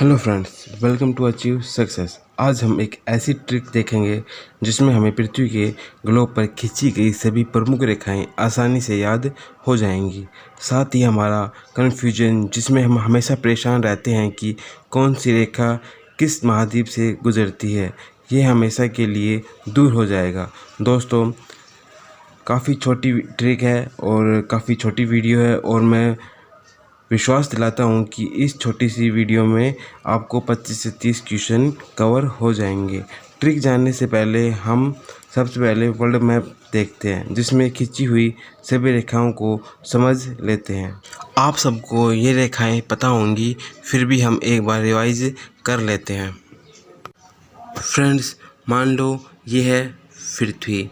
Hello friends, welcome to achieve success. आज हम एक ऐसी ट्रिक देखेंगे जिसमें हमें पृथ्वी के ग्लोब पर खींची गई सभी प्रमुख रेखाएं आसानी से याद हो जाएंगी। साथ ही हमारा कन्फ्यूजन, जिसमें हम हमेशा परेशान रहते हैं कि कौन सी रेखा किस महाद्वीप से गुजरती है, ये हमेशा के लिए दूर हो जाएगा। दोस्तों, काफ़ी छोटी ट्रिक है और काफ़ी छोटी वीडियो है और मैं विश्वास दिलाता हूँ कि इस छोटी सी वीडियो में आपको 25 से 30 क्वेश्चन कवर हो जाएंगे। ट्रिक जानने से पहले हम सबसे पहले वर्ल्ड मैप देखते हैं, जिसमें खींची हुई सभी रेखाओं को समझ लेते हैं। आप सबको ये रेखाएं पता होंगी, फिर भी हम एक बार रिवाइज कर लेते हैं। फ्रेंड्स, मान लो ये है पृथ्वी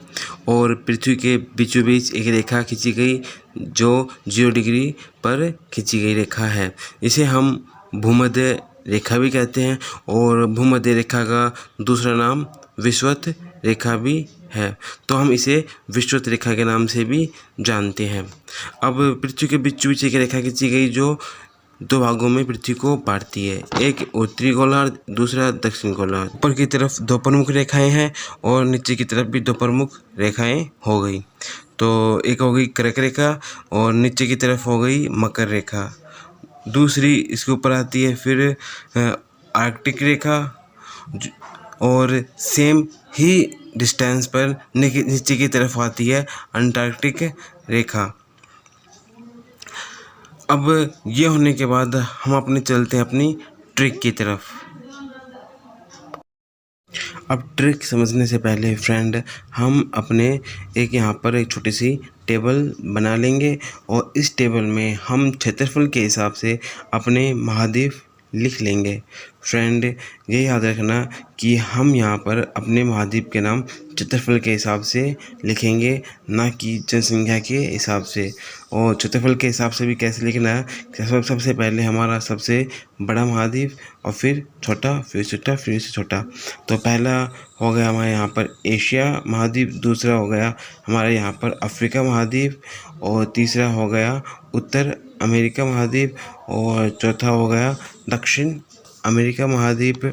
और पृथ्वी के बीचों बीच एक रेखा खींची गई जो 0 डिग्री पर खींची गई रेखा है। इसे हम भूमध्य रेखा भी कहते हैं और भूमध्य रेखा का दूसरा नाम विषुवत रेखा भी है, तो हम इसे विषुवत रेखा के नाम से भी जानते हैं। अब पृथ्वी के बीचों बीच एक रेखा खींची गई जो 2 भागों में पृथ्वी को बांटती है, एक उत्तरी गोलार्ध, दूसरा दक्षिण गोलार्ध। ऊपर की तरफ 2 प्रमुख रेखाएं हैं और नीचे की तरफ भी 2 प्रमुख रेखाएं हो गई। तो एक हो गई कर्क रेखा और नीचे की तरफ हो गई मकर रेखा। दूसरी इसके ऊपर आती है फिर आर्कटिक रेखा और सेम ही डिस्टेंस पर नीचे की तरफ आती है अंटार्कटिक रेखा। अब ये होने के बाद हम अपने चलते हैं अपनी ट्रिक की तरफ। अब ट्रिक समझने से पहले फ्रेंड, हम अपने एक यहाँ पर एक छोटी सी टेबल बना लेंगे और इस टेबल में हम क्षेत्रफल के हिसाब से अपने महाद्वीप लिख लेंगे। फ्रेंड, ये याद रखना कि हम यहाँ पर अपने महाद्वीप के नाम क्षेत्रफल के हिसाब से लिखेंगे, ना कि जनसंख्या के हिसाब से। और क्षेत्रफल के हिसाब से भी कैसे लिखना है, सबसे पहले हमारा सबसे बड़ा महाद्वीप और फिर छोटा, फिर छोटा, फिर से छोटा। तो पहला हो गया हमारे यहाँ पर एशिया महाद्वीप, दूसरा हो गया हमारे यहाँ पर अफ्रीका महाद्वीप और तीसरा हो गया उत्तर अमेरिका महाद्वीप और चौथा हो गया दक्षिण अमेरिका महाद्वीप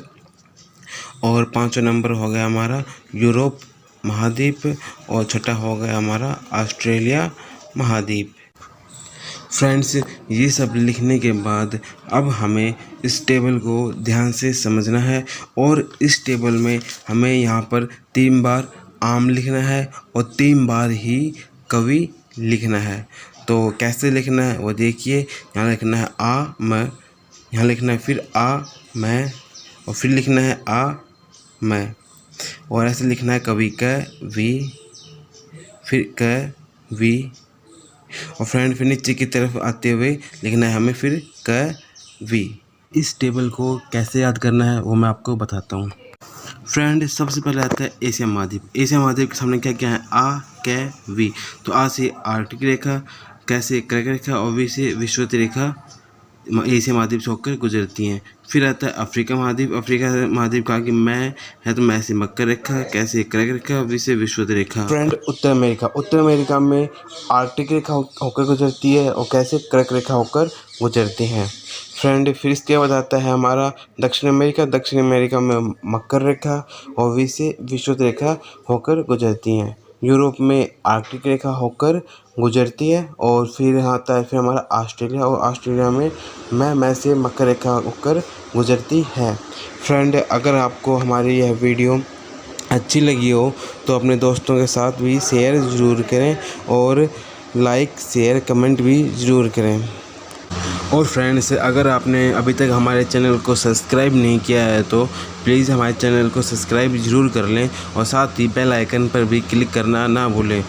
और 5वां नंबर हो गया हमारा यूरोप महाद्वीप और छठा हो गया हमारा ऑस्ट्रेलिया महाद्वीप। फ्रेंड्स, ये सब लिखने के बाद अब हमें इस टेबल को ध्यान से समझना है और इस टेबल में हमें यहाँ पर 3 बार आम लिखना है और 3 बार ही कवि लिखना है। तो कैसे लिखना है वो देखिए। यहाँ लिखना है आ मैं, यहाँ लिखना है फिर आ मैं और फिर लिखना है आ मैं, और ऐसे लिखना है कवि क वी, फिर क वी, और फ्रेंड फिर नीचे की तरफ आते हुए लिखना है हमें फिर क वी। इस टेबल को कैसे याद करना है वो मैं आपको बताता हूँ। फ्रेंड, सबसे पहले आता है एशिया महाद्वीप। एशिया महाद्वीप के सामने क्या क्या है, आ क वी। तो आ से आर्कटिक रेखा, कैसे कर्क रेखा और वी से विषुवत रेखा एशिया महाद्वीप से होकर गुजरती हैं। फिर आता है अफ्रीका महाद्वीप। अफ्रीका महाद्वीप कहा कि मैं है, तो मैं से मकर रेखा, कैसे कर्क रेखा, वी से विषुवत रेखा। फ्रेंड, उत्तर अमेरिका। उत्तर अमेरिका में आर्कटिक रेखा होकर गुजरती है और कैसे कर्क रेखा होकर गुजरती हैं। फ्रेंड, फिर इसके बाद आता है हमारा दक्षिण अमेरिका। दक्षिण अमेरिका में मकर रेखा और वी से विषुवत रेखा होकर गुजरती हैं। यूरोप में आर्कटिक रेखा होकर गुजरती है और फिर आता है फिर हमारा ऑस्ट्रेलिया, और ऑस्ट्रेलिया में मैं से मकर रेखा होकर गुजरती है। फ्रेंड, अगर आपको हमारी यह वीडियो अच्छी लगी हो तो अपने दोस्तों के साथ भी शेयर ज़रूर करें और लाइक शेयर कमेंट भी ज़रूर करें। और फ्रेंड्स, अगर आपने अभी तक हमारे चैनल को सब्सक्राइब नहीं किया है तो प्लीज़ हमारे चैनल को सब्सक्राइब ज़रूर कर लें और साथ ही बेल आइकन पर भी क्लिक करना ना भूलें,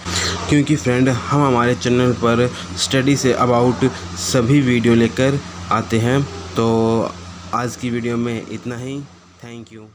क्योंकि फ्रेंड हम हमारे चैनल पर स्टडी से अबाउट सभी वीडियो लेकर आते हैं। तो आज की वीडियो में इतना ही। Thank you.